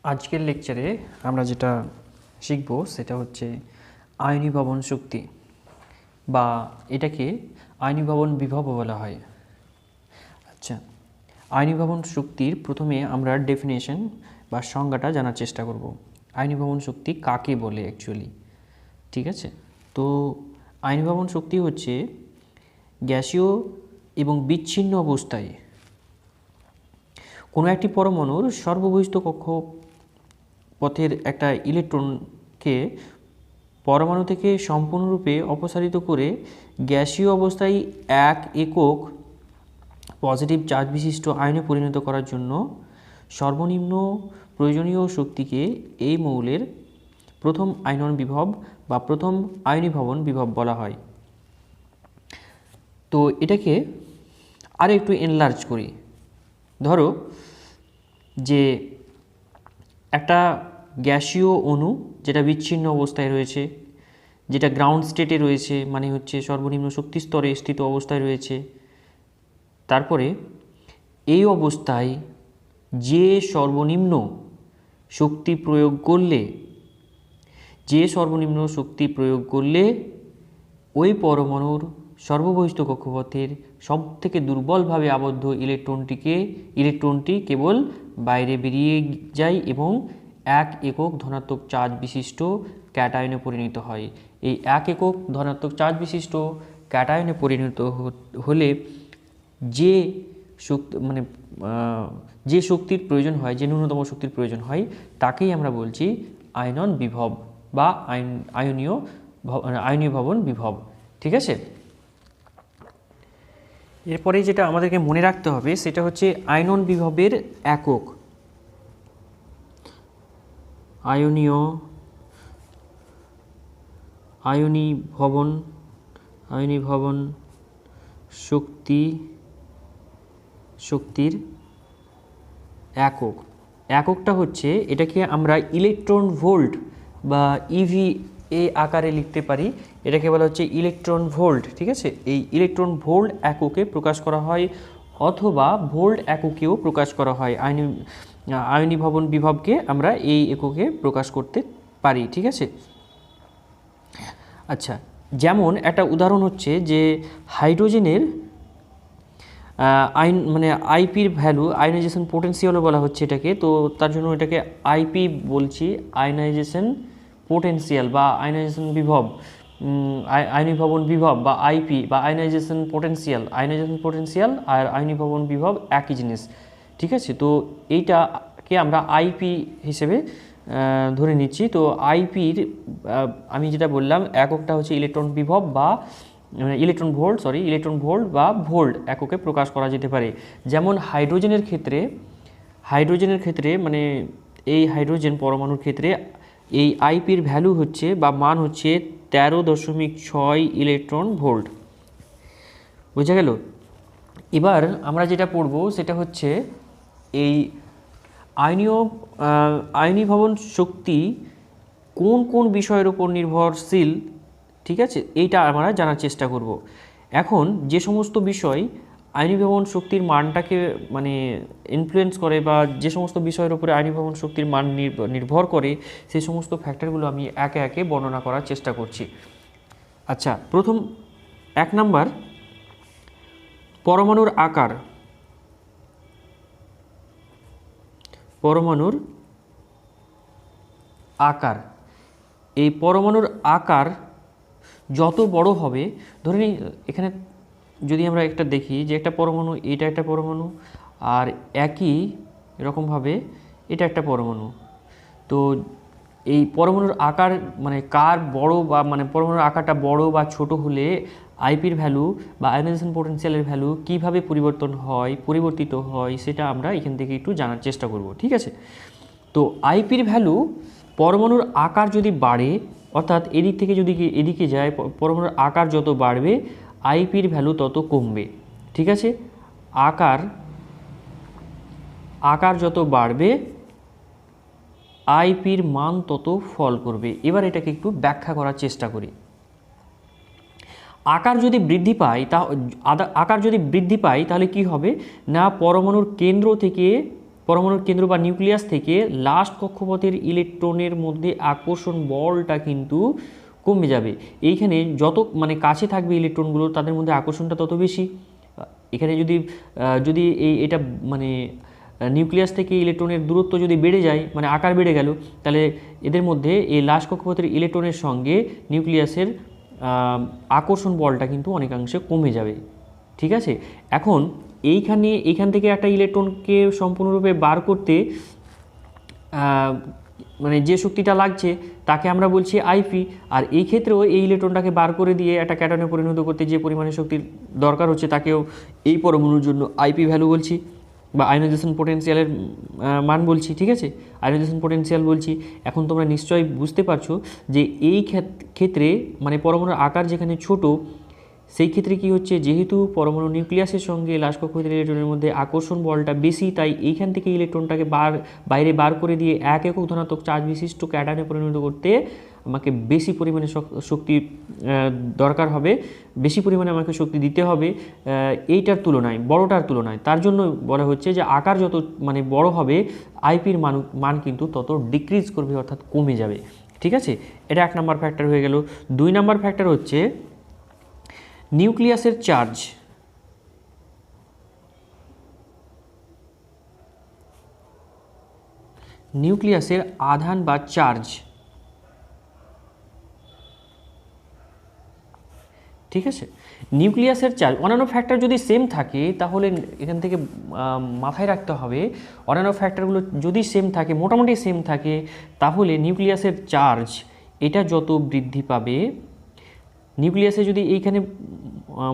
আজকের লেকচারে আমরা যেটা শিখব সেটা হচ্ছে আয়নীভবন শক্তি বা এটাকে আয়নীভবন বিভবও বলা হয়। আচ্ছা, আয়নীভবন শক্তির প্রথমে আমরা ডেফিনেশন বা সংজ্ঞাটা জানার চেষ্টা করব। আয়নীভবন শক্তি কাকে বলে অ্যাকচুয়ালি, ঠিক আছে? তো আয়নীভবন শক্তি হচ্ছে গ্যাসীয় এবং বিচ্ছিন্ন অবস্থায় কোনো একটি পরমাণুর সর্ববহিস্থ কক্ষপথের একটা ইলেকট্রনকে পরমাণু থেকে সম্পূর্ণরূপে অপসারিত করে গ্যাসীয় অবস্থায় এক একক পজিটিভ চার্জ বিশিষ্ট আয়নে পরিণত করার জন্য সর্বনিম্ন প্রয়োজনীয় শক্তিকে এই মৌলের প্রথম আয়নন বিভব বা প্রথম আয়নীভবন বিভব বলা হয়। তো এটাকে আর একটু এনলার্জ করি। ধরো যে একটা গ্যাসীয় অণু যেটা বিচ্ছিন্ন অবস্থায় রয়েছে, যেটা গ্রাউন্ড স্টেটে রয়েছে, মানে হচ্ছে সর্বনিম্ন শক্তি স্তরে স্থিত অবস্থায় রয়েছে। তারপরে এই অবস্থায় যে সর্বনিম্ন শক্তি প্রয়োগ করলে ওই পরমাণুর সর্ববহিস্থ কক্ষপথের সবথেকে দুর্বলভাবে আবদ্ধ ইলেকট্রনটি কেবল বাইরে বেরিয়ে যায় এবং এক একক ধনাত্মক চার্জ বিশিষ্ট ক্যাটায়নে পরিণত হয়। এই এক একক ধনাত্মক চার্জ বিশিষ্ট ক্যাটায়নে পরিণত হলে যে শক্তির প্রয়োজন হয়, যে ন্যূনতম শক্তির প্রয়োজন হয়, তাকেই আমরা বলছি আয়নন বিভব বা আয়নীভবন বিভব। ঠিক আছে? এরপরে যেটা আমাদেরকে মনে রাখতে হবে সেটা হচ্ছে আয়নন বিভবের একক। আয়নীভবন শক্তির এককটা হচ্ছে, এটাকে আমরা ইলেকট্রন ভোল্ট বা ইভিএ আকারে লিখতে পারি। এটাকে বলা হচ্ছে ইলেকট্রন ভোল্ট। ঠিক আছে? এই ইলেকট্রন ভোল্ট এককে প্রকাশ করা হয় অথবা ভোল্ট এককেও প্রকাশ করা হয়। আয়নীভবন বিভবকে আমরা এই এককে প্রকাশ করতে পারি। ঠিক আছে? আচ্ছা, যেমন একটা উদাহরণ হচ্ছে যে হাইড্রোজেনের আইপির ভ্যালু, আয়নাইজেশন পোটেনশিয়ালও বলা হচ্ছে এটাকে। তো তার জন্য এটাকে আইপি বলছি, আয়নাইজেশন পোটেনশিয়াল বা আয়নাইজেশন বিভব, আয়নীভবন বিভব বা আইপি বা আয়নাইজেশন পোটেনশিয়াল আর আয়নীভবন বিভব একই জিনিস। ঠিক আছে? তো এইটাকে আমরা আইপি হিসেবে ধরে নিচ্ছি। তো আইপির আমি যেটা বললাম এককটা হচ্ছে ইলেকট্রন বিভব বা ইলেকট্রন ভোল্ট বা ভোল্ট এককে প্রকাশ করা যেতে পারে। যেমন হাইড্রোজেনের ক্ষেত্রে মানে এই হাইড্রোজেন পরমাণুর ক্ষেত্রে এই আইপির ভ্যালু হচ্ছে বা মান হচ্ছে 13.6 ইলেকট্রন ভোল্ট। বোঝা গেল? এবার আমরা যেটা পড়ব সেটা হচ্ছে এই আয়নীভবন শক্তি কোন কোন বিষয়ের উপর নির্ভরশীল। ঠিক আছে? এইটা আমরা জানার চেষ্টা করব। এখন যে সমস্ত বিষয় আয়নীভবন শক্তির মানটাকে ইনফ্লুয়েন্স করে বা যে সমস্ত বিষয়ের উপরে আয়নীভবন শক্তির মান নির্ভর করে, সেই সমস্ত ফ্যাক্টরগুলো আমি একে একে বর্ণনা করার চেষ্টা করছি। আচ্ছা, প্রথম 1 নাম্বার, পরমাণুর আকার। এই পরমাণুর আকার যত বড় হবে, ধরে নিই এখানে যদি আমরা একটা দেখি যে একটা পরমাণু, এটা একটা পরমাণু, আর একই রকমভাবে এটা একটা পরমাণু। তো এই পরমাণুর আকার কার বড় বা পরমাণুর আকারটা বড় বা ছোট হলে আইপির ভ্যালু বা আয়নাইজেশন পোটেনশিয়ালের ভ্যালু কীভাবে পরিবর্তিত হয় সেটা আমরা এখান থেকে একটু জানার চেষ্টা করব। ঠিক আছে? তো আইপির ভ্যালু, পরমাণুর আকার যদি বাড়ে, অর্থাৎ এদিক থেকে যদি এদিকে যায়, পরমাণুর আকার যত বাড়বে আইপির ভ্যালু তত কমবে। ঠিক আছে? আকার যত বাড়বে আইপির মান তত ফল করবে। এবার এটাকে একটু ব্যাখ্যা করার চেষ্টা করি। আকার যদি বৃদ্ধি পায় তাহলে কি হবে না, পরমাণুর কেন্দ্র থেকে পরমাণুর কেন্দ্র বা নিউক্লিয়াস থেকে লাস্ট কক্ষপথের ইলেকট্রনের মধ্যে আকর্ষণ বলটা কিন্তু কমে যাবে। এইখানে যত মানে কাছে থাকবে ইলেকট্রনগুলো তাদের মধ্যে আকর্ষণটা তত বেশি। এখানে যদি যদি এটা মানে নিউক্লিয়াস থেকে ইলেকট্রনের দূরত্ব যদি বেড়ে যায়, মানে আকার বেড়ে গেল, তাহলে এদের মধ্যে এই লাস্ট কক্ষপথের ইলেকট্রনের সঙ্গে নিউক্লিয়াসের আকর্ষণ বলটা কিন্তু অনেকাংশে কমে যাবে। ঠিক আছে, এখন এইখান থেকে একটা ইলেকট্রনকে সম্পূর্ণরূপে বার করতে মানে যে শক্তিটা লাগছে তাকে আমরা বলছি আইপি। আর এই ক্ষেত্রেও এই ইলেকট্রনটাকে বার করে দিয়ে একটা ক্যাটনে পরিণত করতে যে পরিমাণে শক্তির দরকার হচ্ছে তাকেও এই পরমাণুর জন্য আইপি ভ্যালু বলছি বা আয়নাইজেশন পোটেনশিয়ালের মান বলছি। ঠিক আছে, আয়নাইজেশন পোটেনশিয়াল বলছি। এখন তোমরা নিশ্চয়ই বুঝতে পারছো যে এই ক্ষেত্রে মানে পরমাণুর আকার যেখানে ছোট, সেই ক্ষেত্রে কি হচ্ছে, যেহেতু পরমাণু নিউক্লিয়াসের সঙ্গে লাস্ট কক্ষপথের ইলেকট্রনের মধ্যে আকর্ষণ বলটা বেশি, তাই এইখান থেকে ইলেকট্রনটাকে বাইরে বার করে দিয়ে এক একক ধনাত্মক চার্জ বিশিষ্ট ক্যাটায়নে পরিণত করতে আমাকে বেশি পরিমাণে শক্তি দরকার হবে, বেশি পরিমাণে আমাকে শক্তি দিতে হবে এইটার তুলনায়, বড়টার তুলনায়। তার জন্য বলা হচ্ছে যে আকার যত মানে বড় হবে আইপির মান কিন্তু তত ডিক্রিজ করবে, অর্থাৎ কমে যাবে। ঠিক আছে, এটা 1 নম্বর ফ্যাক্টর হয়ে গেল। 2 নম্বর ফ্যাক্টর হচ্ছে নিউক্লিয়াসের চার্জ। নিউক্লিয়াসের আধান বা চার্জ। ঠিক আছে, নিউক্লিয়াসের চার্জ অন্যান্য ফ্যাক্টর যদি সেম থাকে তাহলে এখান থেকে মাথায় রাখতে হবে, অন্যান্য ফ্যাক্টরগুলো যদি সেম থাকে, মোটামুটি সেম থাকে, তাহলে নিউক্লিয়াসের চার্জ এটা যত বৃদ্ধি পাবে, নিউক্লিয়াসে যদি এইখানে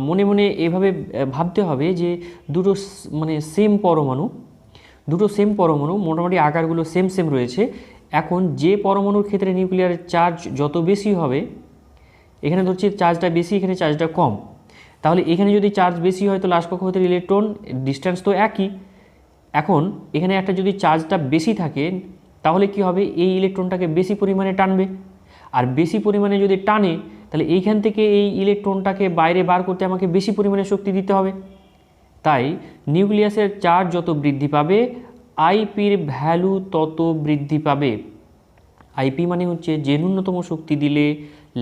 মনে মনে এভাবে ভাবতে হবে যে দুটো মানে সেম পরমাণু মোটামুটি আকারগুলো সেম রয়েছে। এখন যে পরমাণুর ক্ষেত্রে নিউক্লিয়ারের চার্জ যত বেশি হবে, এখানে ধরছি চার্জটা বেশি, এখানে চার্জটা কম, তাহলে এখানে যদি চার্জ বেশি হয় তো লাস্ট কক্ষপথের ইলেকট্রন ডিস্টেন্স তো একই। এখন এখানে একটা যদি চার্জটা বেশি থাকে তাহলে কি হবে, এই ইলেকট্রনটাকে বেশি পরিমাণে টানবে, আর বেশি পরিমাণে যদি টানে তাহলে এইখান থেকে এই ইলেকট্রনটাকে বাইরে বার করতে আমাকে বেশি পরিমাণে শক্তি দিতে হবে। তাই নিউক্লিয়াসের চার্জ যত বৃদ্ধি পাবে আইপির ভ্যালু তত বৃদ্ধি পাবে। আইপি মানে হচ্ছে যে ন্যূনতম শক্তি দিলে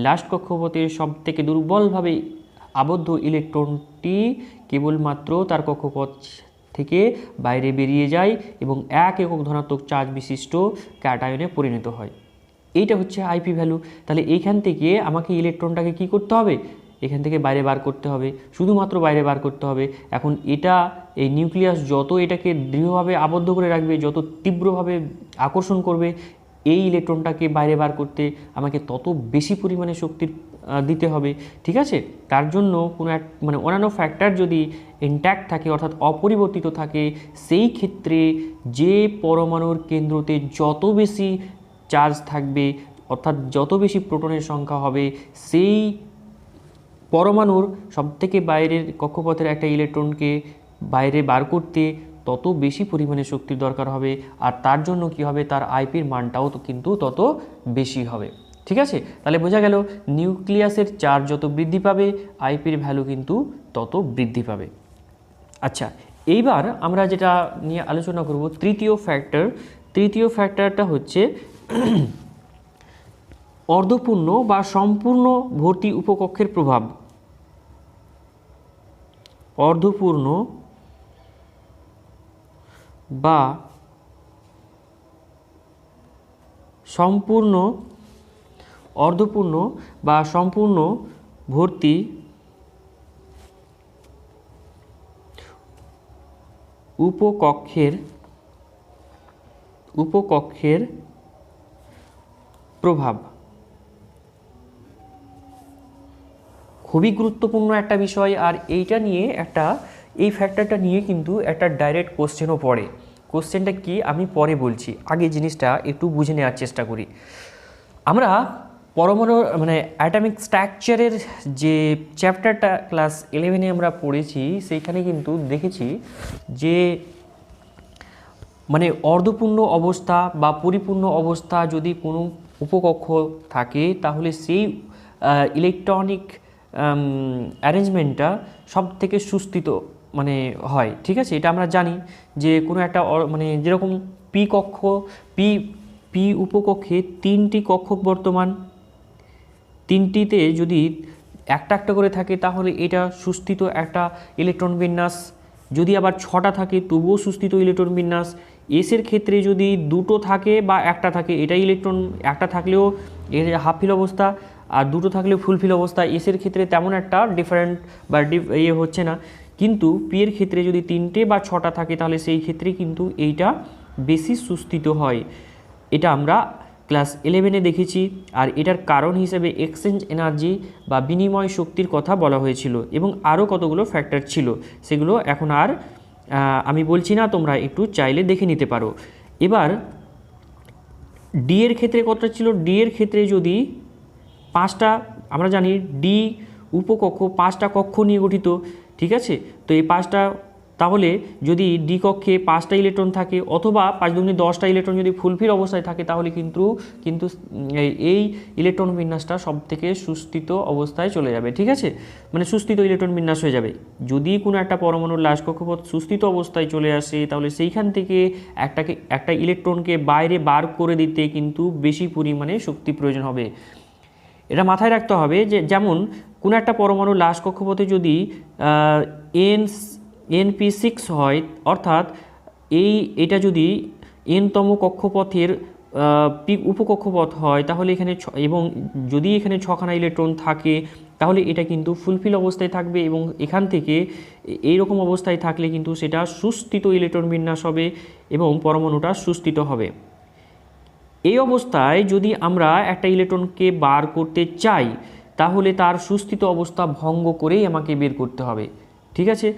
লাস্ট কক্ষপথের সবথেকে দুর্বলভাবে আবদ্ধ ইলেকট্রনটি কেবলমাত্র তার কক্ষপথ থেকে বাইরে বেরিয়ে যায় এবং এক একক ধনাত্মক চার্জ বিশিষ্ট ক্যাটায়নে পরিণত হয়। এইটা হচ্ছে আইপি ভ্যালু। তাহলে এইখান থেকে আমাকে ইলেকট্রনটাকে কি করতে হবে, এখান থেকে বাইরে বার করতে হবে, শুধুমাত্র বাইরে বার করতে হবে। এখন এটা এই নিউক্লিয়াস যত এটাকে দৃঢ়ভাবে আবদ্ধ করে রাখবে, যত তীব্রভাবে আকর্ষণ করবে, এই ইলেকট্রনটাকে বাইরে বার করতে আমাকে তত বেশি পরিমাণে শক্তির দিতে হবে। ঠিক আছে, তার জন্য কোনো এক মানে অন্যান্য ফ্যাক্টর যদি ইনট্যাক্ট থাকে অর্থাৎ অপরিবর্তিত থাকে, সেই ক্ষেত্রে যে পরমাণুর কেন্দ্রতে যত বেশি চার্জ থাকবে অর্থাৎ যত বেশি প্রোটনের সংখ্যা হবে, সেই পরমাণুর সবথেকে বাইরের কক্ষপথের একটা ইলেকট্রনকে বাইরে বার করতে তত বেশি পরিমাণে শক্তির দরকার হবে, আর তার জন্য কি হবে, তার আইপির মানটাও তো কিন্তু তত বেশি হবে। ঠিক আছে, তাহলে বোঝা গেল নিউক্লিয়াসের চার্জ যত বৃদ্ধি পাবে আইপির ভ্যালু কিন্তু তত বৃদ্ধি পাবে। আচ্ছা, এইবার আমরা যেটা নিয়ে আলোচনা করব তৃতীয় ফ্যাক্টরটা হচ্ছে অর্ধপূর্ণ বা সম্পূর্ণ ভর্তি উপকক্ষের প্রভাব। অর্ধপূর্ণ বা সম্পূর্ণ ভর্তি উপকক্ষের প্রভাব খুবই গুরুত্বপূর্ণ একটা বিষয়। আর এইটা নিয়ে এই ফ্যাক্টরটা নিয়ে কিন্তু একটা ডাইরেক্ট কোশ্চেনও পড়ে। কোশ্চেনটা কি আমি পরে বলছি, আগে জিনিসটা একটু বুঝে নেওয়ার চেষ্টা করি। আমরা পরমাণু মানে অ্যাটমিক স্ট্রাকচারের যে চ্যাপ্টারটা ক্লাস 11-এ আমরা পড়েছি, সেইখানে কিন্তু দেখেছি যে মানে অর্ধপূর্ণ অবস্থা বা পরিপূর্ণ অবস্থা যদি কোনো উপকক্ষ থাকে তাহলে সেই ইলেকট্রনিক অ্যারেঞ্জমেন্টটা সব থেকে সুস্থিত মানে হয়, ঠিক আছে। এটা আমরা জানি যে কোনো একটা মানে যেরকম পি কক্ষ পি পি উপকক্ষে 3টি কক্ষক বর্তমান, 3টিতে যদি একটা একটা করে থাকে তাহলে এটা সুস্থিত একটা ইলেকট্রন বিন্যাস। যদি আবার 6টা থাকে তবুও সুস্থিত ইলেকট্রন বিন্যাস। এসের ক্ষেত্রে যদি 2টো থাকে বা একটা থাকে, এটা ইলেকট্রন একটা থাকলেও এর হাফ ফিল অবস্থা, আর 2টো থাকলেও ফুলফিল অবস্থা। এসের ক্ষেত্রে তেমন একটা ডিফারেন্ট বা হচ্ছে না, কিন্তু পি এর ক্ষেত্রে যদি 3টে বা 6টা থাকে তাহলে সেই ক্ষেত্রে কিন্তু এইটা বেশি সুস্থিত হয়। এটা আমরা ক্লাস 11-এ দেখেছি, আর এটার কারণ হিসেবে এক্সচেঞ্জ এনার্জি বা বিনিময় শক্তির কথা বলা হয়েছিল, এবং আরও কতগুলো ফ্যাক্টর ছিল, সেগুলো এখন আর আমি বলছি না, তোমরা একটু চাইলে দেখে নিতে পারো। এবার ডি এর ক্ষেত্রে কতটা ছিল? ডি এর ক্ষেত্রে যদি 5টা, আমরা জানি ডি উপকক্ষ 5টা কক্ষ নিয়ে গঠিত, ঠিক আছে। তো এই 5টা, তাহলে যদি ডি কক্ষে 5টা ইলেকট্রন থাকে অথবা 5 দুগুণে 10টা ইলেকট্রন যদি ফুলফিল অবস্থায় থাকে তাহলে কিন্তু এই ইলেকট্রন বিন্যাসটা সব থেকে সুস্থিত অবস্থায় চলে যাবে, ঠিক আছে, মানে সুস্থিত ইলেকট্রন বিন্যাস হয়ে যাবে। যদি কোনো একটা পরমাণুর লাশ কক্ষপথ সুস্থিত অবস্থায় চলে আসে তাহলে সেইখান থেকে একটা ইলেকট্রনকে বাইরে বার করে দিতে কিন্তু বেশি পরিমাণে শক্তি প্রয়োজন হবে। এটা মাথায় রাখতে হবে যে যেমন কোনো একটা পরমাণু লাশ কক্ষপথে যদি NP6 হয়, অর্থাৎ এটা যদি এনতম কক্ষপথের উপকক্ষপথ হয় তাহলে এখানে এবং যদি এখানে 6খানা ইলেকট্রন থাকে তাহলে এটা কিন্তু ফুলফিল অবস্থায় থাকবে, এবং এখান থেকে এইরকম অবস্থায় থাকলে কিন্তু সেটা সুস্থিত ইলেকট্রন বিন্যাস হবে এবং পরমাণুটা সুস্থিত হবে। এই অবস্থায় যদি আমরা একটা ইলেকট্রনকে বার করতে চাই তাহলে তার সুস্থিত অবস্থা ভঙ্গ করেই আমাকে বের করতে হবে, ঠিক আছে।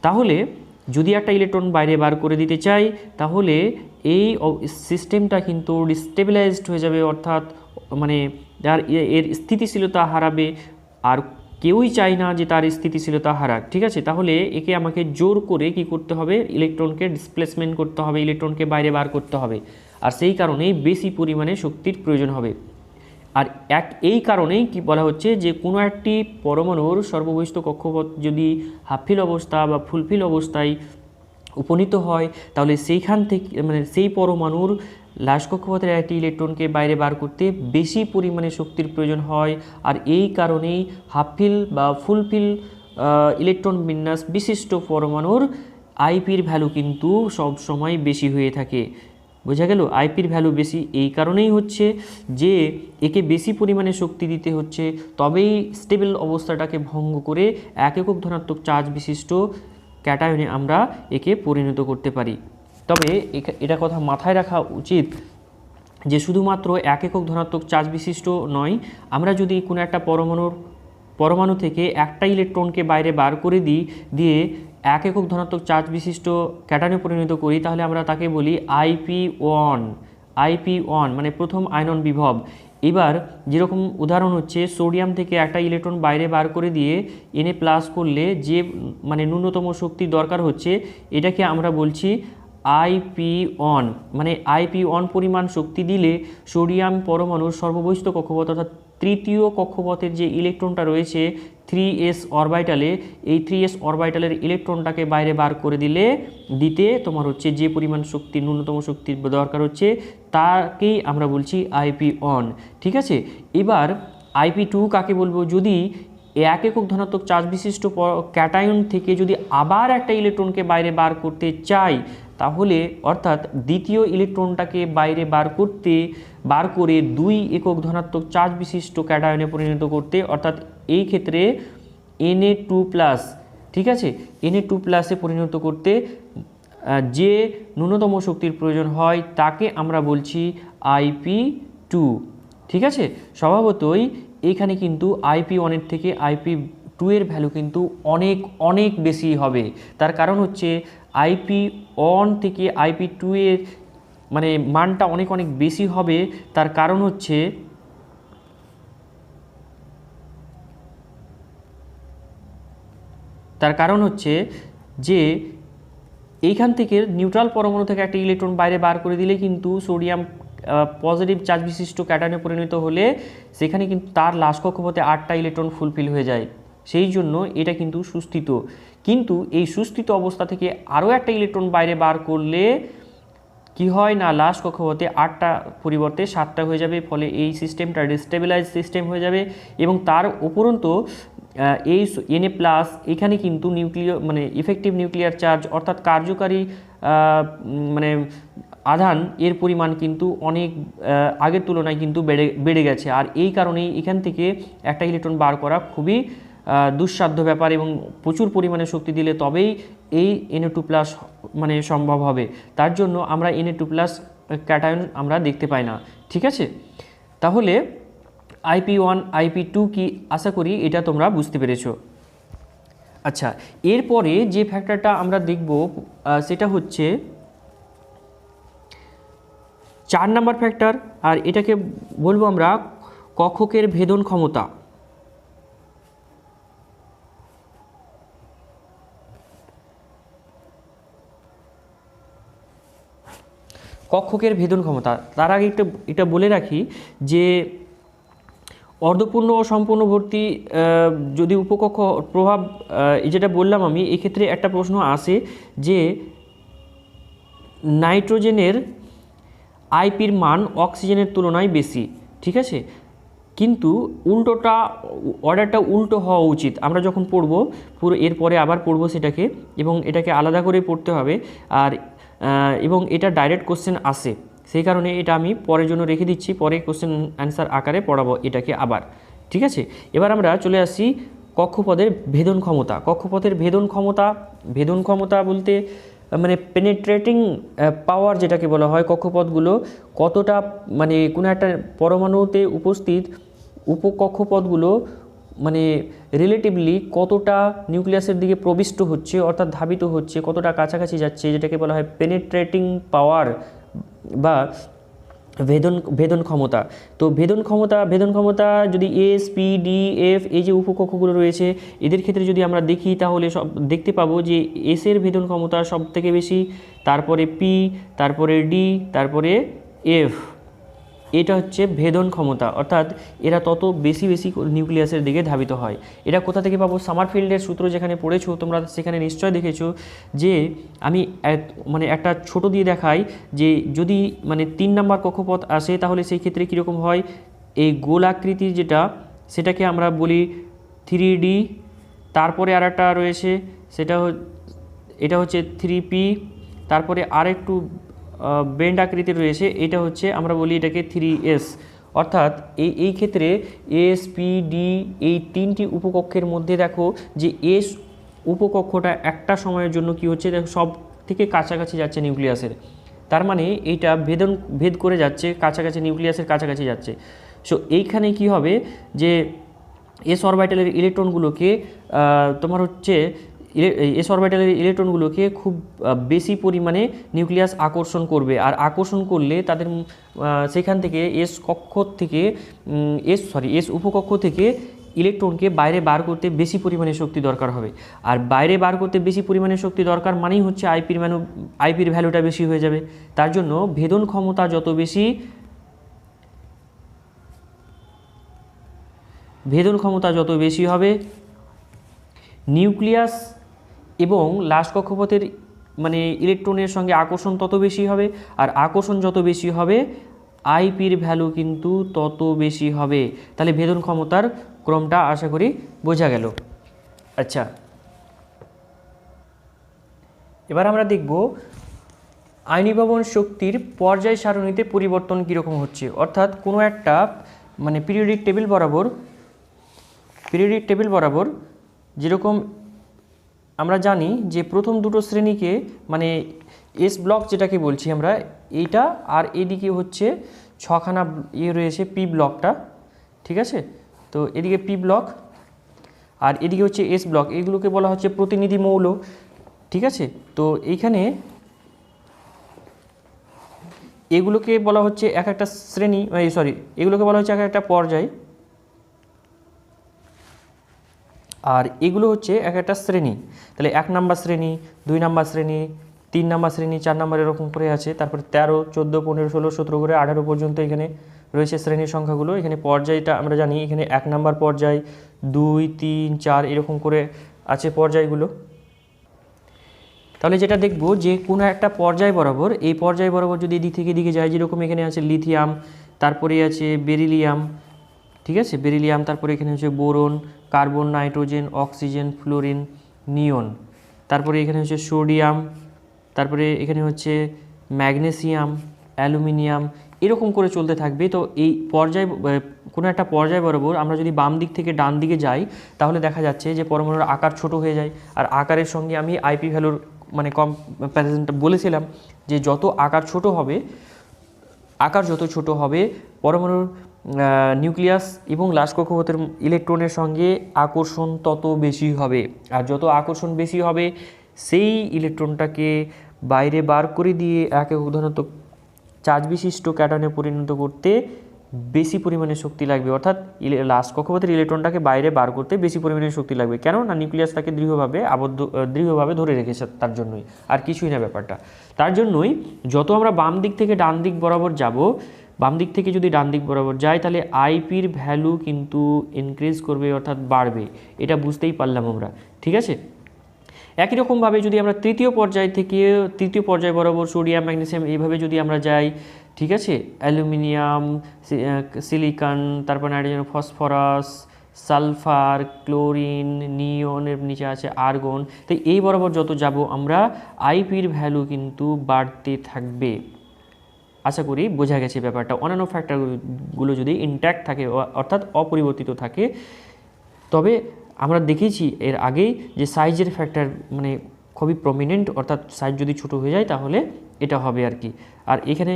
তাহলে যদি একটা ইলেকট্রন বাইরে বার করে দিতে চাই তাহলে এই সিস্টেমটা কিন্তু ডিস্টেবিলাইজড হয়ে যাবে, অর্থাৎ মানে এর স্থিতিশীলতা হারাবে, আর কেউই চায় না যে তার স্থিতিশীলতা হারাক, ঠিক আছে। তাহলে একে আমাকে জোর করে কি করতে হবে? ইলেকট্রনকে ডিসপ্লেসমেন্ট করতে হবে, ইলেকট্রনকে বাইরে বার করতে হবে, আর সেই কারণেই বেশি পরিমাণে শক্তির প্রয়োজন হবে। আর এই কারণেই কি বলা হচ্ছে যে কোনো একটি পরমাণুর সর্ববহিষ্ঠ কক্ষপথ যদি হাফফিল অবস্থা বা ফুলফিল অবস্থায় উপনীত হয় তাহলে সেইখান থেকে মানে সেই পরমাণুর লাশ কক্ষপথের একটি ইলেকট্রনকে বাইরে বার করতে বেশি পরিমাণে শক্তির প্রয়োজন হয়। আর এই কারণেই হাফফিল বা ফুলফিল ইলেকট্রন বিন্যাস বিশিষ্ট পরমাণুর আইপির ভ্যালু কিন্তু সব সময় বেশি হয়ে থাকে। বোঝা গেল? আইপির ভ্যালু বেশি এই কারণেই হচ্ছে যে একে বেশি পরিমাণে শক্তি দিতে হচ্ছে, তবেই স্টেবল অবস্থাটাকে ভঙ্গ করে এক একক ধনাত্মক চার্জ বিশিষ্ট ক্যাটায়নে আমরা একে পরিণত করতে পারি। তবে এটা কথা মাথায় রাখা উচিত যে শুধুমাত্র এক একক ধনাত্মক চার্জ বিশিষ্ট নয়, আমরা যদি কোনো একটা পরমাণু থেকে একটা ইলেকট্রনকে বাইরে বার করে দিয়ে এক একক ধনাত্মক চার্জ বিশিষ্ট ক্যাটায়নে পরিণত করি তাহলে আমরা তাকে বলি IP1 মানে প্রথম আয়নন বিভব। এবার যেরকম উদাহরণ হচ্ছে সোডিয়াম থেকে একটা ইলেকট্রন বাইরে বার করে দিয়ে Na+ করলে যে মানে ন্যূনতম শক্তির দরকার হচ্ছে এটাকে আমরা বলছি IP1, মানে IP1 পরিমাণ শক্তি দিলে সোডিয়াম পরমাণুর সর্ববহিষ্ঠ কক্ষপথ অর্থাৎ তৃতীয় কক্ষপথের যে ইলেকট্রনটা রয়েছে 3s অরবিটালে, এই 3s অরবিটালের ইলেকট্রনটাকে বাইরে বার করে দিতে তোমার হচ্ছে যে পরিমাণ শক্তি ন্যূনতম শক্তির দরকার হচ্ছে তাকেই আমরা বলছি IP1, ঠিক আছে। এবার IP2 কাকে বলবো? যদি এক একক ধনাত্মক চার্জ বিশিষ্ট ক্যাটায়ন থেকে যদি আবার একটা ইলেকট্রনকে বাইরে বার করতে চাই তাহলে অর্থাৎ দ্বিতীয় ইলেকট্রনটাকে বাইরে বার করে 2 একক ধনাত্মক চার্জ বিশিষ্ট ক্যাটায়নে পরিণত করতে, অর্থাৎ এই ক্ষেত্রে Na2+, ঠিক আছে, Na2+ পরিণত করতে যে ন্যূনতম শক্তির প্রয়োজন হয় তাকে আমরা বলছি IP2, ঠিক আছে। স্বভাবতই এইখানে কিন্তু IP1 এর থেকে IP2 এর ভ্যালু কিন্তু অনেক অনেক বেশি হবে। তার কারণ হচ্ছে IP1 থেকে IP2 এর মানে মানটা অনেক অনেক বেশি হবে। তার কারণ হচ্ছে যে এইখান থেকে নিউট্রাল পরমাণু থেকে একটা ইলেকট্রন বাইরে বার করে দিলে কিন্তু সোডিয়াম পজিটিভ চার্জ বিশিষ্ট ক্যাটায়নে পরিণত হলে সেখানে কিন্তু তার লাশ কক্ষপথে 8টা ইলেকট্রন ফুলফিল হয়ে যায়, সেই জন্য এটা কিন্তু সুস্থিত। কিন্তু এই সুস্থিত অবস্থা থেকে আরও একটা ইলেকট্রন বাইরে বার করলে কি হয় না, লাস্ট কক্ষপথে 8টা পরিবর্তে 7টা হয়ে যাবে, ফলে এই সিস্টেমটা ডিস্টেবিলাইজ সিস্টেম হয়ে যাবে। এবং তার উপরন্ত এই Na+ এখানে কিন্তু মানে ইফেক্টিভ নিউক্লিয়ার চার্জ অর্থাৎ কার্যকারী মানে আধান এর পরিমাণ কিন্তু অনেক আগের তুলনায় কিন্তু বেড়ে গেছে। আর এই কারণেই এখান থেকে একটা ইলেকট্রন বার করা খুবই দুঃসাধ্য ব্যাপার, এবং প্রচুর পরিমাণে শক্তি দিলে তবেই এই Na2+ মানে সম্ভব হবে। তার জন্য আমরা Na2+ ক্যাটায়ন আমরা দেখতে পাই না। ঠিক আছে, তাহলে IP1 IP2 কি, আশা করি এটা তোমরা বুঝতে পেরেছো। আচ্ছা, এরপরে যে ফ্যাক্টরটা আমরা দেখব সেটা হচ্ছে 4 নম্বর ফ্যাক্টর, আর এটাকে বলবো আমরা কক্ষকের ভেদন ক্ষমতা। কক্ষকের ভেদন ক্ষমতা, তার আগে এটা বলে রাখি যে অর্ধপূর্ণ ও সম্পূর্ণ ভর্তি যদি উপকক্ষ প্রভাব যেটা বললাম আমি, এক্ষেত্রে একটা প্রশ্ন আসে যে নাইট্রোজেনের আইপির মান অক্সিজেনের তুলনায় বেশি। ঠিক আছে, কিন্তু উল্টোটা, অর্ডারটা উল্টো হওয়া উচিত। আমরা যখন পড়ব পুরো এরপরে আবার পড়ব সেটাকে, এবং এটাকে আলাদা করে পড়তে হবে। আর এবং এটা ডাইরেক্ট কোশ্চেন আসে, সেই কারণে এটা আমি পরের জন্য রেখে দিচ্ছি, পরে কোশ্চেন অ্যান্সার আকারে পড়াবো এটাকে আবার। ঠিক আছে, এবার আমরা চলে আসি কক্ষপথের ভেদন ক্ষমতা। কক্ষপথের ভেদন ক্ষমতা বলতে মানে পেনিট্রেটিং পাওয়ার যেটাকে বলা হয়, কক্ষপথগুলো কতটা মানে কোনো একটা পরমাণুতে উপস্থিত উপকক্ষপথগুলো মানে রিলেটিভলি কতটা নিউক্লিয়াসের দিকে প্রবিষ্ট হচ্ছে অর্থাৎ ধাবিত হচ্ছে, কতটা কাছাকাছি যাচ্ছে, যেটাকে বলা হয় পেনিট্রেটিং পাওয়ার বা ভেদন ক্ষমতা। তো ভেদন ক্ষমতা যদি এস, পি, ডি, এফ এই যে উপকক্ষগুলো রয়েছে এদের ক্ষেত্রে যদি আমরা দেখি তাহলে সব দেখতে পাবো যে এসের ভেদন ক্ষমতা সব থেকে বেশি, তারপরে পি, তারপরে ডি, তারপরে এফ। এটা হচ্ছে ভেদন ক্ষমতা, অর্থাৎ এরা তত বেশি নিউক্লিয়াসের দিকে ধাবিত হয়। এটা কোথা থেকে পাবো? সামারফিল্ডের সূত্র যেখানে পড়েছো তোমরা, সেখানে নিশ্চয় দেখেছো যে আমি মানে একটা ছোট দিয়ে দেখাই যে যদি মানে 3 নম্বর কক্ষপথ আসে তাহলে সেই ক্ষেত্রে কীরকম হয়, এই গোলাকৃতির যেটা সেটাকে আমরা বলি 3D, তারপরে আর একটা রয়েছে এটা হচ্ছে 3P, তারপরে আর একটু বেন্ড আকৃতির রয়েছে, এটা হচ্ছে আমরা বলি এটাকে 3S। অর্থাৎ এই ক্ষেত্রে এস, পি, ডি এই 3টি উপকক্ষের মধ্যে দেখো যে এস উপকক্ষটা একটা সময়ের জন্য কি হচ্ছে, দেখো সব থেকে কাছাকাছি যাচ্ছে নিউক্লিয়াসের, তার মানে এইটা ভেদ করে যাচ্ছে, কাছাকাছি নিউক্লিয়াসের কাছাকাছি যাচ্ছে। সো এইখানে কি হবে যে এস অরবিটালের ইলেকট্রনগুলোকে তোমার হচ্ছে এস অরবিটালের ইলেকট্রনগুলোকে খুব বেশি পরিমাণে নিউক্লিয়াস আকর্ষণ করবে, আর আকর্ষণ করলে তাদের সেখান থেকে এস উপকক্ষ থেকে ইলেকট্রনকে বাইরে বার করতে বেশি পরিমাণে শক্তি দরকার হবে। আর বাইরে বার করতে বেশি পরিমাণে শক্তি দরকার মানেই হচ্ছে আইপির ভ্যালুটা বেশি হয়ে যাবে। তার জন্য ভেদন ক্ষমতা যত বেশি হবে, নিউক্লিয়াস এবং লাস্ট কক্ষপথের মানে ইলেকট্রনের সঙ্গে আকর্ষণ তত বেশি হবে, আর আকর্ষণ যত বেশি হবে আইপির ভ্যালু কিন্তু তত বেশি হবে। তাহলে ভেদন ক্ষমতার ক্রমটা আশা করি বোঝা গেল। আচ্ছা, এবার আমরা দেখব আয়নীভবন শক্তির পর্যায় সারণীতে পরিবর্তন কীরকম হচ্ছে। অর্থাৎ কোনো একটা মানে পিরিয়ডিক টেবিল বরাবর যেরকম আমরা জানি যে প্রথম দুটো শ্রেণীকে মানে এস ব্লক যেটাকে বলছি আমরা, এইটা আর এদিকে হচ্ছে 6খানা রয়েছে পি ব্লকটা। ঠিক আছে, তো এদিকে পি ব্লক আর এদিকে হচ্ছে এস ব্লক, এগুলোকে বলা হচ্ছে প্রতিনিধি মৌল। ঠিক আছে, তো এইখানে এগুলোকে বলা হচ্ছে এক একটা শ্রেণী, এগুলোকে বলা হচ্ছে এক একটা পর্যায়, আর এগুলো হচ্ছে এক একটা শ্রেণী। তাহলে 1 নম্বর শ্রেণী, 2 নম্বর শ্রেণী, 3 নম্বর শ্রেণী, 4 নম্বর এরকম করে আছে। তারপরে 13, 14, 15, 16, 17 করে 18 পর্যন্ত এখানে রয়েছে শ্রেণীর সংখ্যাগুলো। এখানে পর্যায়টা আমরা জানি, এখানে 1 নম্বর পর্যায়, 2, 3, 4 এরকম করে আছে পর্যায়গুলো। তাহলে যেটা দেখব যে কোনো একটা পর্যায় বরাবর, এই পর্যায় বরাবর যদি এদিক থেকে এদিকে যায়, যেরকম এখানে আছে লিথিয়াম, তারপরে আছে বেরিলিয়াম, ঠিক আছে, বেরিলিয়াম, তারপরে এখানে হচ্ছে boron, carbon, nitrogen, oxygen, fluorine, neon, তারপরে এখানে হচ্ছে সোডিয়াম, তারপরে এখানে হচ্ছে ম্যাগনেসিয়াম, অ্যালুমিনিয়াম, এরকম করে চলতে থাকবে। তো এই পর্যায়, কোনো একটা পর্যায় বরাবর আমরা যদি বাম দিক থেকে ডান দিকে যাই, তাহলে দেখা যাচ্ছে যে পরমাণুর আকার ছোট হয়ে যায়। আর আকারের সঙ্গে আমি আইপি ভ্যালুর মানে কম্প্যারিজনটা বলেছিলাম যে যত আকার ছোট হবে, আকার যত ছোট হবে, পরমাণুর নিউক্লিয়াস এবং লাশ কক্ষপথের ইলেকট্রনের সঙ্গে আকর্ষণ তত বেশি হবে। আর যত আকর্ষণ বেশি হবে, সেই ইলেকট্রনটাকে বাইরে বার করে দিয়ে এক একক ধনাত্মক চার্জ বিশিষ্ট ক্যাটনে পরিণত করতে বেশি পরিমাণে শক্তি লাগবে। অর্থাৎ লাশ কক্ষপথের ইলেকট্রনটাকে বাইরে বার করতে বেশি পরিমাণে শক্তি লাগবে। কেন না, নিউক্লিয়াস তাকে দৃঢ়ভাবে ধরে রেখেছে, তার জন্যই, আর কিছুই না ব্যাপারটা। তার জন্যই যত আমরা বাম দিক থেকে ডান দিক বরাবর যাব, বাম দিক থেকে যদি ডান দিক বরাবর যাই, তাহলে আইপির ভ্যালু কিন্তু ইনক্রিজ করবে, অর্থাৎ বাড়বে। এটা বুঝতেই পারলাম আমরা, ঠিক আছে। একই রকমভাবে যদি আমরা তৃতীয় পর্যায় থেকে তৃতীয় পর্যায় বরাবর সোডিয়াম, ম্যাগনেসিয়াম, এইভাবে যদি আমরা যাই, ঠিক আছে, অ্যালুমিনিয়াম, সিলিকন, তারপর নাইট্রোজেন, ফসফরাস, সালফার, ক্লোরিন, নিয়নের নিচে আছে আর্গন। তো এই বরাবর যত যাব আমরা, আইপির ভ্যালু কিন্তু বাড়তে থাকবে। আশা করি বোঝা গেছে ব্যাপারটা। অন্যান্য ফ্যাক্টরগুলো যদি ইনট্যাক্ট থাকে, অর্থাৎ অপরিবর্তিত থাকে, তবে আমরা দেখেছি এর আগেই যে সাইজের ফ্যাক্টর মানে খুবই প্রমিনেন্ট, অর্থাৎ সাইজ যদি ছোট হয়ে যায় তাহলে এটা হবে আর কি। আর এখানে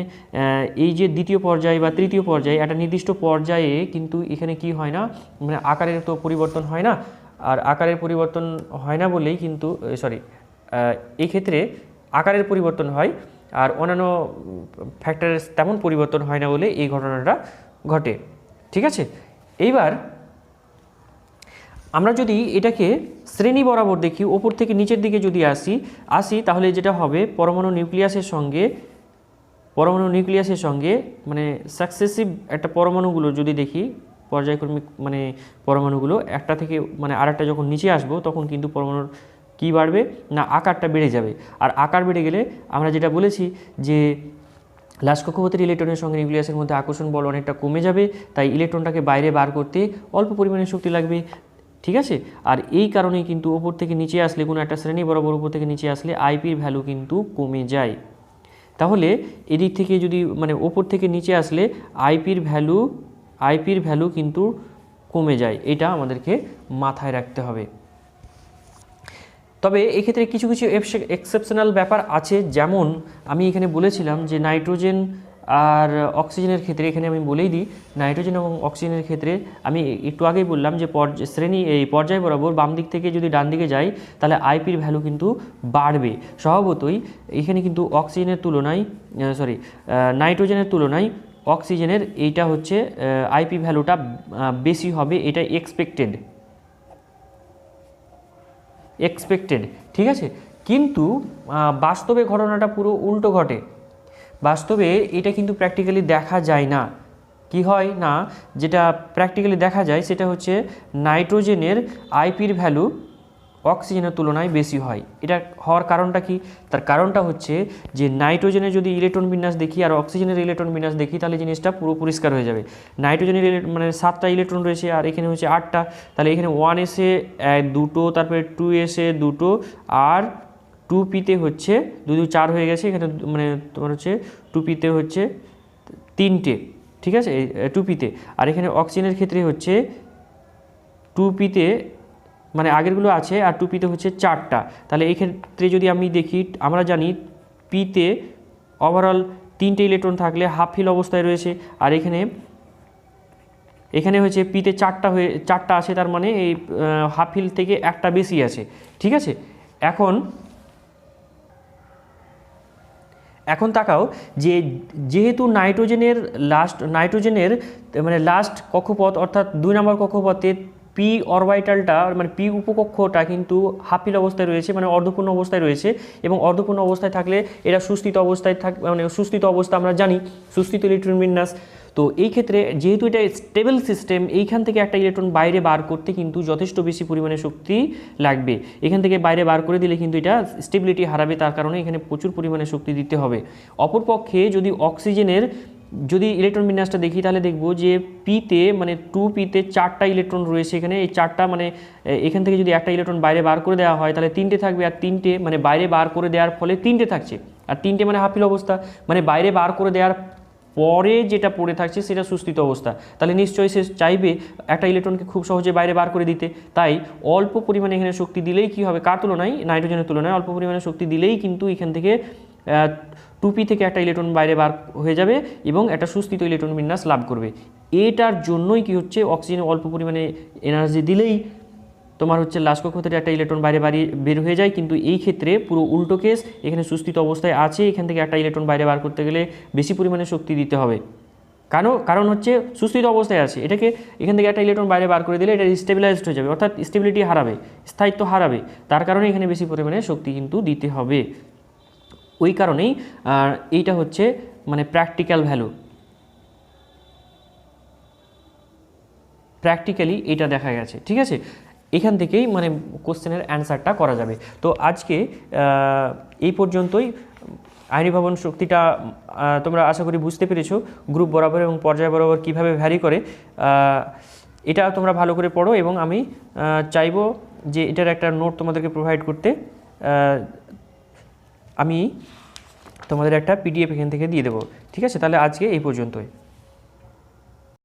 এই যে দ্বিতীয় পর্যায় বা তৃতীয় পর্যায়ে, একটা নির্দিষ্ট পর্যায়ে কিন্তু এখানে কি হয় না, মানে আকারের তো পরিবর্তন হয় না। আর আকারের পরিবর্তন হয় না বলেই কিন্তু এই ক্ষেত্রে আকারের পরিবর্তন হয়, আর অন্যান্য ফ্যাক্টরের তেমন পরিবর্তন হয় না বলে এই ঘটনাটা ঘটে, ঠিক আছে। এইবার আমরা যদি এটাকে শ্রেণী বরাবর দেখি, ওপর থেকে নিচের দিকে যদি আসি তাহলে যেটা হবে, পরমাণু নিউক্লিয়াসের সঙ্গে মানে সাকসেসিভ একটা পরমাণুগুলো যদি দেখি, পর্যায়ক্রমিক মানে পরমাণুগুলো একটা থেকে মানে আরেকটা যখন নিচে আসবো, তখন কিন্তু পরমাণুর কি বাড়বে না, আকারটা বেড়ে যাবে। আর আকার বেড়ে গেলে আমরা যেটা বলেছি যে লাশ কক্ষপথের ইলেকট্রনের সঙ্গে নিউক্লিয়াসের মধ্যে আকর্ষণ বল অনেকটা কমে যাবে, তাই ইলেকট্রনটাকে বাইরে বার করতে অল্প পরিমাণে শক্তি লাগবে, ঠিক আছে। আর এই কারণেই কিন্তু ওপর থেকে নিচে আসলে, কোনো একটা শ্রেণী বরাবর উপর থেকে নিচে আসলে আইপির ভ্যালু কিন্তু কমে যায়। তাহলে এদিক থেকে যদি মানে ওপর থেকে নিচে আসলে আইপির ভ্যালু কিন্তু কমে যায়, এটা আমাদেরকে মাথায় রাখতে হবে। তবে এক্ষেত্রে কিছু কিছু এক্সেপশনাল ব্যাপার আছে, যেমন আমি এখানে বলেছিলাম যে নাইট্রোজেন আর অক্সিজেনের ক্ষেত্রে, এখানে আমি বলেই দিই, নাইট্রোজেন এবং অক্সিজেনের ক্ষেত্রে আমি একটু আগেই বললাম যে এই পর্যায় বরাবর বাম দিক থেকে যদি ডান দিকে যাই, তাহলে আইপির ভ্যালু কিন্তু বাড়বে স্বভাবতই। এখানে কিন্তু নাইট্রোজেনের তুলনায় অক্সিজেনের এইটা হচ্ছে আইপি ভ্যালুটা বেশি হবে, এটা এক্সপেক্টেড, ঠিক আছে। কিন্তু বাস্তবে ঘটনাটা পুরো উল্টো ঘটে। বাস্তবে এটা কিন্তু প্র্যাকটিক্যালি দেখা যায় না। কি হয় না, যেটা প্র্যাকটিক্যালি দেখা যায় সেটা হচ্ছে নাইট্রোজেনের আইপির ভ্যালু অক্সিজেনের তুলনায় বেশি হয়। এটা হওয়ার কারণটা কি? তার কারণটা হচ্ছে যে নাইট্রোজেনের যদি ইলেকট্রন বিন্যাস দেখি আর অক্সিজেনের ইলেকট্রন বিন্যাস দেখি, তাহলে জিনিসটা পুরো পরিষ্কার হয়ে যাবে। নাইট্রোজেনের মানে 7টা ইলেকট্রন রয়েছে আর এখানে হচ্ছে 8টা, তাহলে এখানে 1s-এ 2টো, তারপরে 2s-এ 2টো, আর 2p-তে হচ্ছে 2 2 4 হয়ে গেছে। এখানে মানে তোমার হচ্ছে 2p-তে হচ্ছে 3টে, ঠিক আছে, 2p-তে। আর এখানে অক্সিজেনের ক্ষেত্রে হচ্ছে 2p-তে মানে আগেরগুলো আছে আর 2p-তে হচ্ছে 4টা। তাহলে এই ক্ষেত্রে যদি আমি দেখি, আমরা জানি p-তে ওভারঅল 3টে ইলেকট্রন থাকলে হাফ ফিল অবস্থায় রয়েছে, আর এখানে হচ্ছে p-তে 4টা আছে, তার মানে এই হাফ ফিল থেকে একটা বেশি আছে, ঠিক আছে। এখন তাকাও যে যেহেতু নাইট্রোজেনের মানে লাস্ট কক্ষপথ, অর্থাৎ 2 নম্বর কক্ষপথে পি অরবিটালটা মানে পি উপকক্ষটা কিন্তু হাফিল অবস্থায় রয়েছে, মানে অর্ধপূর্ণ অবস্থায় রয়েছে। এবং অর্ধপূর্ণ অবস্থায় থাকলে এরা সুস্থিত অবস্থায় মানে সুস্থিত অবস্থা আমরা জানি, সুস্থিত ইলেকট্রন বিন্যাস। তো এই ক্ষেত্রে যেহেতু এটা স্টেবল সিস্টেম, এইখান থেকে একটা ইলেকট্রন বাইরে বার করতে কিন্তু যথেষ্ট বেশি পরিমাণে শক্তি লাগবে। এখান থেকে বাইরে বার করে দিলে কিন্তু এটা স্টেবিলিটি হারাবে, তার কারণে এখানে প্রচুর পরিমাণে শক্তি দিতে হবে। অপরপক্ষে যদি অক্সিজেনের যদি ইলেকট্রন বিন্যাসটা দেখি তাহলে দেখব যে পিতে মানে 2p-তে 4টা ইলেকট্রন রয়েছে এখানে। এই 4টা মানে এখান থেকে যদি একটা ইলেকট্রন বাইরে বার করে দেওয়া হয় তাহলে 3টে থাকবে, আর 3টে মানে বাইরে বার করে দেওয়ার ফলে 3টে থাকছে, আর 3টে মানে হাফিল অবস্থা, মানে বাইরে বার করে দেওয়ার পরে যেটা পড়ে থাকছে সেটা সুস্থিত অবস্থা। তাহলে নিশ্চয়ই সে চাইবে একটা ইলেকট্রনকে খুব সহজে বাইরে বার করে দিতে। তাই অল্প পরিমাণে এখানে শক্তি দিলেই কী হবে, কার তুলনায়, নাইট্রোজেনের তুলনায় অল্প পরিমাণে শক্তি দিলেই কিন্তু এখান থেকে 2p থেকে একটা ইলেকট্রন বাইরে বার হয়ে যাবে এবং একটা সুস্থিত ইলেকট্রন বিন্যাস লাভ করবে। এটার জন্যই কি হচ্ছে, অক্সিজেন অল্প পরিমাণে এনার্জি দিলেই তোমার হচ্ছে লাস্ট কক্ষ থেকে একটা ইলেকট্রন বাইরে বের হয়ে যায়, কিন্তু এই ক্ষেত্রে পুরো উল্টো কেস, এখানে সুস্থিত অবস্থায় আছে, এখান থেকে একটা ইলেকট্রন বাইরে বার করতে গেলে বেশি পরিমাণে শক্তি দিতে হবে। কারণ হচ্ছে সুস্থিত অবস্থায় আছে, এটাকে এখান থেকে একটা ইলেকট্রন বাইরে বার করে দিলে এটা স্টেবিলাইজড হয়ে যাবে, অর্থাৎ স্টেবিলিটি হারাবে, স্থায়িত্ব হারাবে, তার কারণে এখানে বেশি পরিমাণে শক্তি কিন্তু দিতে হবে। ওই কারণেই এইটা হচ্ছে মানে প্র্যাকটিক্যাল ভ্যালু, প্র্যাকটিক্যালি এটা দেখা গেছে। ঠিক আছে, এখান থেকেই মানে কোশ্চেনের অ্যান্সারটা করা যাবে। তো আজকে এই পর্যন্তই। আয়নীভবন শক্তিটা তোমরা আশা করি বুঝতে পেরেছো, গ্রুপ বরাবর এবং পর্যায় বরাবর কীভাবে ভ্যারি করে, এটা তোমরা ভালো করে পড়ো, এবং আমি চাইবো যে এটার একটা নোট তোমাদেরকে প্রোভাইড করতে। আমি তোমাদের একটা PDF এখান থেকে দিয়ে দেবো। ঠিক আছে, তাহলে আজকে এই পর্যন্তই।